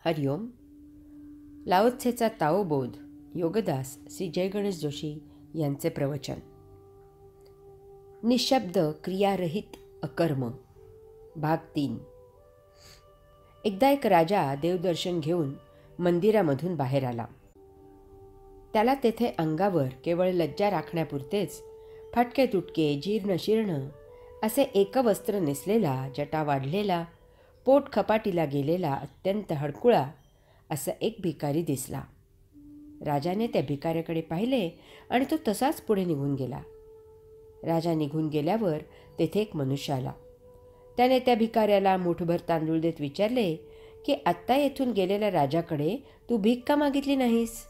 हरिओम. लाओत्सेचा ताओबोध योगदास श्री जय गणेश जोशी यांचे प्रवचन. निशब्द क्रियारहित अकर्म भाग 3. एकदा एक राजा देवदर्शन घेऊन मंदिरामधून बाहेर आला. त्याला तेथे अंगावर केवळ लज्जा राखण्यापुरतेच फाटके तुटके जीर्ण शीर्ण असे एकवस्त्र नेसलेला, जटा वाढलेला, पोट खपाटीला गेलेला, अत्यंत हडकुळा असा एक भिकारी दिसला. राजाने त्या भिकाऱ्याकडे पाहिले आणि तो तसाच पुढे निघून गेला. राजा निघून गेल्यावर तेथे एक मनुष्य आला. त्याने त्या भिकाऱ्याला मुठभर तांदूळ देत विचारले की आत्ता येथून गेलेल्या राजाकडे तू भीक का मागितली नाहीस?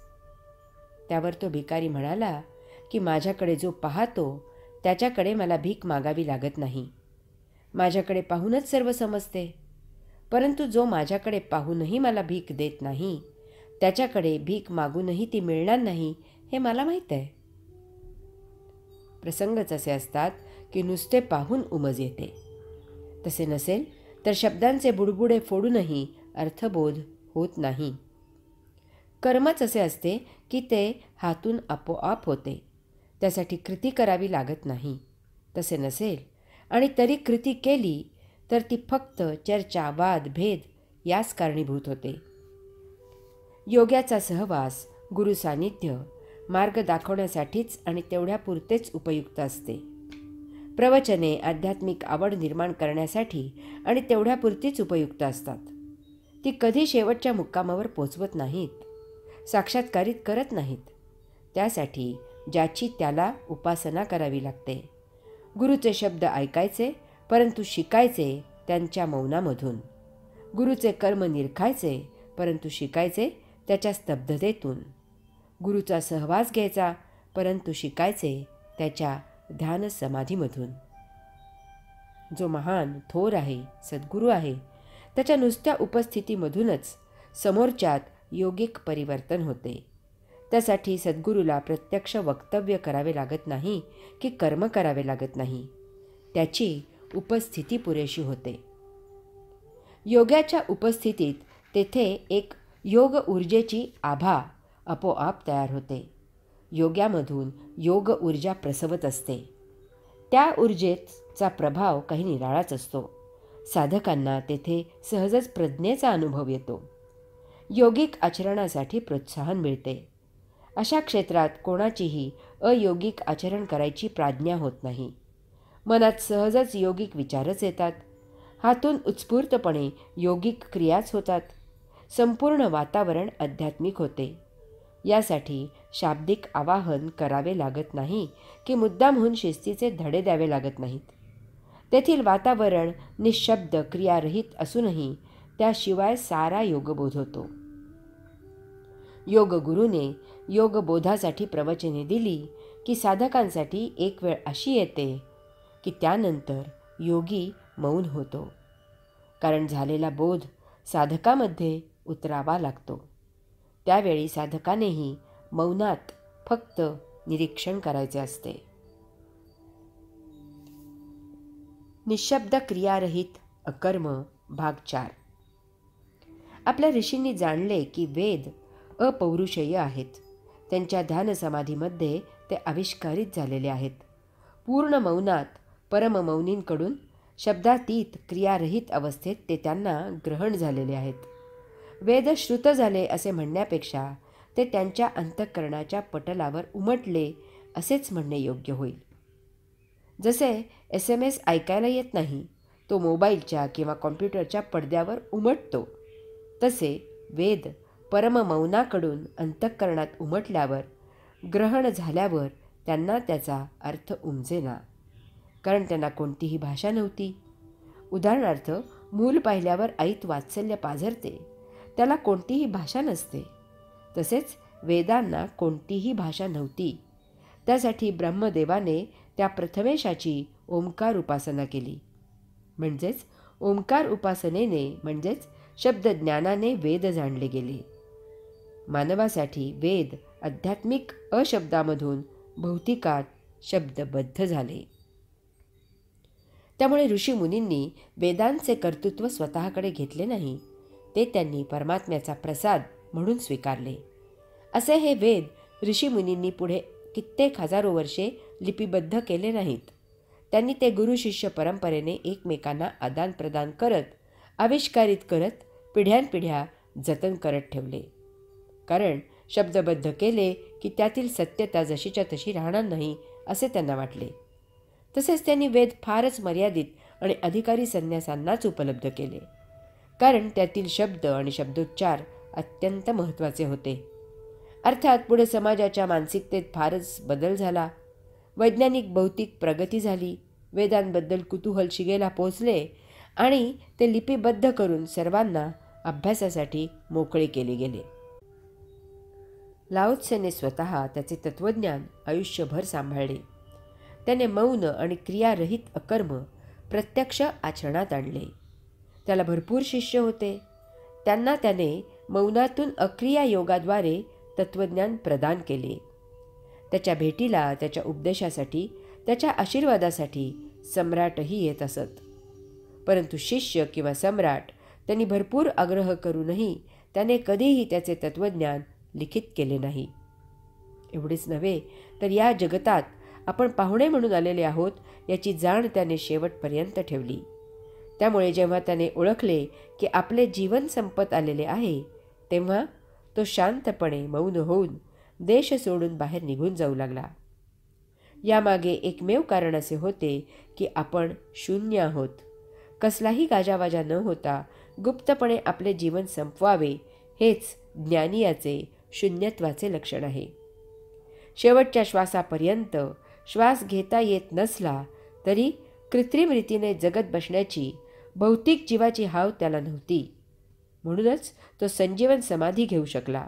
त्यावर तो भिकारी म्हणाला की माझ्याकडे जो पाहतो त्याच्याकडे मला भीक मागावी लागत नाही. माझ्याकडे पाहूनच सर्व समजते. परंतु जो माझ्याकडे पाहूनही मला भीक देत नाही त्याच्याकडे भीक मागूनही ती मिळणार नाही हे मला माहीत आहे. प्रसंगच असे असतात की नुसते पाहून उमज येते. तसे नसेल तर शब्दांचे बुडबुडे फोडूनही अर्थबोध होत नाही. कर्मच असे असते की ते हातून आपोआप होते. त्यासाठी कृती करावी लागत नाही. तसे नसेल आणि तरी कृती केली तर ती फक्त चर्चा, वाद, भेद यास कारणीभूत होते. योग्याचा सहवास, गुरु सानिध्य मार्ग दाखवण्यासाठीच आणि तेवढ्यापुरतेच उपयुक्त असते. प्रवचने आध्यात्मिक आवड निर्माण करण्यासाठी आणि तेवढ्यापुरतीच उपयुक्त असतात. ती कधी शेवटच्या मुक्कामावर पोचवत नाहीत, साक्षात्कारित करत नाहीत. त्यासाठी ज्याची त्याला उपासना करावी लागते. गुरुचे शब्द ऐकायचे परंतु शिकायचे त्यांच्या मौनामधून. गुरुचे कर्म निरखायचे परंतु शिकायचे त्याच्या स्तब्धतेतून. गुरुचा सहवास घ्यायचा परंतु शिकायचे त्याच्या ध्यान समाधीमधून. जो महान थोर आहे, सद्गुरू आहे, त्याच्या नुसत्या उपस्थितीमधूनच समोरच्यात योगिक परिवर्तन होते. त्यासाठी सद्गुरूला प्रत्यक्ष वक्तव्य करावे लागत नाही की कर्म करावे लागत नाही. त्याची उपस्थिती पुरेशी होते. योग्याच्या उपस्थितीत तेथे एक योग ऊर्जेची आभा आपोआप तयार होते. योग्यामधून योग ऊर्जा प्रसवत असते. त्या ऊर्जेचा प्रभाव काही निराळाच असतो. साधकांना तेथे सहजच प्रज्ञेचा अनुभव येतो. योगिक आचरणासाठी प्रोत्साहन मिळते. अशा क्षेत्रात कोणाचीही अयोगिक आचरण करायची प्राज्ञा होत नाही. मनात सहजच योगिक विचारच येतात. हातून उत्स्फूर्तपणे योगिक क्रियाच होतात. संपूर्ण वातावरण आध्यात्मिक होते. यासाठी शाब्दिक आवाहन करावे लागत नाही की मुद्दामहून शिस्तीचे धडे द्यावे लागत नाहीत. तेथील वातावरण निशब्द क्रियारहित असूनही त्याशिवाय सारा योगबोध होतो. योगगुरूने योगबोधासाठी प्रवचने दिली की साधकांसाठी एक वेळ अशी येते की त्यानंतर योगी मौन होतो. कारण झालेला बोध साधकामध्ये उतरावा लागतो. त्यावेळी साधकानेही मौनात फक्त निरीक्षण करायचे असते. निशब्द क्रियारहित अकर्म भाग 4. आपल्या ऋषींनी जाणले की वेद अपौरुषेय आहेत. त्यांच्या ध्यानसमाधीमध्ये ते आविष्कारित झालेले आहेत. पूर्ण मौनात परममौनींकडून शब्दातीत क्रियारहित अवस्थेत ते त्यांना ग्रहण झालेले आहेत. वेद श्रुत झाले असे म्हणण्यापेक्षा ते त्यांच्या अंतःकरणाच्या पटलावर उमटले असेच म्हणणे योग्य होईल. जसे SMS ऐकायला येत नाही, तो मोबाईलच्या किंवा कॉम्प्युटरच्या पडद्यावर उमटतो, तसे वेद परममौनाकडून अंतःकरणात उमटल्यावर, ग्रहण झाल्यावर त्यांना त्याचा अर्थ उमजेना. कारण त्यांना कोणतीही भाषा नव्हती. उदाहरणार्थ, मूल पाहिल्यावर आईत वात्सल्य पाझरते, त्याला कोणतीही भाषा नसते. तसेच वेदांना कोणतीही भाषा नव्हती. त्यासाठी ब्रह्मदेवाने त्या प्रथमेशाची ओंकार उपासना केली. म्हणजेच ओंकार उपासनेने म्हणजेच शब्दज्ञानाने वेद जाणले गेले. मानवासाठी वेद आध्यात्मिक अशब्दामधून भौतिकात शब्दबद्ध झाले. त्यामुळे ऋषीमुनींनी वेदांचे कर्तृत्व स्वतःकडे घेतले नाही, ते त्यांनी परमात्म्याचा प्रसाद म्हणून स्वीकारले. असे हे वेद ऋषीमुनींनी पुढे कित्येक हजारो वर्षे लिपिबद्ध केले नाहीत. त्यांनी ते गुरु शिष्य परंपरेने एकमेकांना आदानप्रदान करत, आविष्कारित करत, पिढ्यानपिढ्या जतन करत ठेवले. कारण शब्दबद्ध केले की त्यातील सत्यता जशीच्या तशी राहणार नाही असे त्यांना वाटले. तसेच त्यांनी वेद फारच मर्यादित आणि अधिकारी संन्यासांनाच उपलब्ध केले. कारण त्यातील शब्द आणि शब्दोच्चार अत्यंत महत्त्वाचे होते. अर्थात पुढे समाजाच्या मानसिकतेत फारच बदल झाला. वैज्ञानिक भौतिक प्रगती झाली. वेदांबद्दल कुतूहल शिगेला पोचले आणि ते लिपिबद्ध करून सर्वांना अभ्यासासाठी मोकळे केले गेले. लाओ त्सेने स्वतः त्याचे तत्त्वज्ञान आयुष्यभर सांभाळले. त्याने मौन आणि क्रियारहित अकर्म प्रत्यक्ष आचरणात आणले. त्याला भरपूर शिष्य होते. त्यांना त्याने मौनातून अक्रिया योगाद्वारे तत्त्वज्ञान प्रदान केले. त्याच्या भेटीला, त्याच्या उपदेशासाठी, त्याच्या आशीर्वादासाठी सम्राटही येत असत. परंतु शिष्य किंवा सम्राट त्यांनी भरपूर आग्रह करूनही त्याने कधीही त्याचे तत्त्वज्ञान लिखित केले नाही. एवढेच नव्हे तर या जगतात आपण पाहुणे म्हणून आलेले आहोत याची जाण त्याने शेवटपर्यंत ठेवली. त्यामुळे जेव्हा त्याने ओळखले की आपले जीवन संपत आलेले आहे, तेव्हा तो शांतपणे मौन होऊन देश सोडून बाहेर निघून जाऊ लागला. यामागे एकमेव कारण असे होते की आपण शून्य आहोत. कसलाही गाजावाजा न होता गुप्तपणे आपले जीवन संपवावे हेच ज्ञानियाचे शून्यत्वाचे लक्षण आहे. शेवटच्या श्वासापर्यंत श्वास घेता येत नसला तरी कृत्रिम रीतीने जगत बसण्याची भौतिक जीवाची हाव त्याला नव्हती. म्हणूनच तो संजीवन समाधी घेऊ शकला.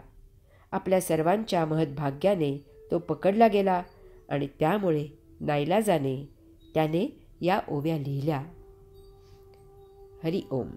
आपल्या सर्वांच्या महद्भाग्याने तो पकडला गेला आणि त्यामुळे नाईलाजाने त्याने या ओव्या लिहिल्या. हरि ओम.